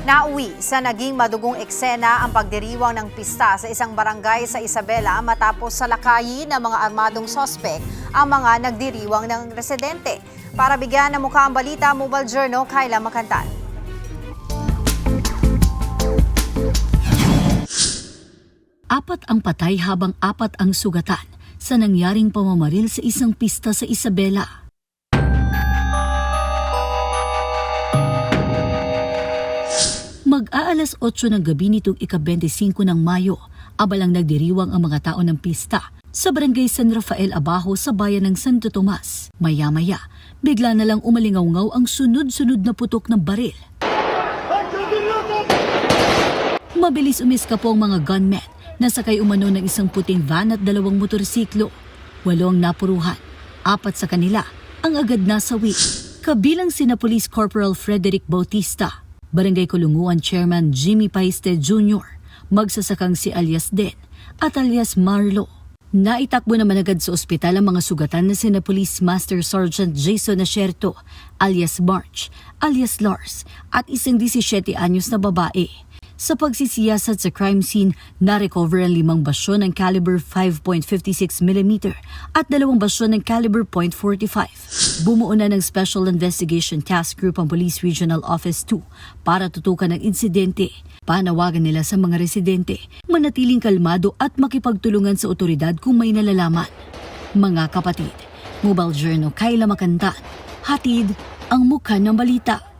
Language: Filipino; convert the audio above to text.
Nauwi sa naging madugong eksena ang pagdiriwang ng pista sa isang barangay sa Isabela matapos salakayin ng mga armadong sospek ang mga nagdiriwang ng residente. Para bigyan ng mukha ang balita, Mobile Journal, Kayla Makantan. Apat ang patay habang apat ang sugatan sa nangyaring pamamaril sa isang pista sa Isabela. Mag-aalas 8 ng gabi nitong ika-25 ng Mayo, abalang nagdiriwang ang mga tao ng pista sa barangay San Rafael Abajo sa bayan ng Santo Tomas. Maya-maya, bigla na lang umalingaw-ngaw ang sunod-sunod na putok ng baril. Mabilis umiskapo ang mga gunmen na sakay umano ng isang puting van at 2 motorsiklo. 8 ang napuruhan, 4 sa kanila ang agad nasawi. Kabilang sina Police Corporal Frederick Bautista, Barangay Kulunguan Chairman Jimmy Paiste Jr., magsasakang si alias Den at alias Marlo. Naitakbo naman agad sa ospital ang mga sugatan na sina Police Master Sergeant Jason Asherto, alias March, alias Lars, at isang 17 anyos na babae. Sa pagsisiyasat sa crime scene, na-recover ang 5 basyon ng caliber 5.56mm at 2 basyon ng caliber .45. Bumuo na ng Special Investigation Task Group ang Police Regional Office 2 para tutukan ang insidente. Panawagan nila sa mga residente, manatiling kalmado at makipagtulungan sa otoridad kung may nalalaman. Mga kapatid, Mobile Journal, Kayla Makantan, hatid ang mukha ng balita.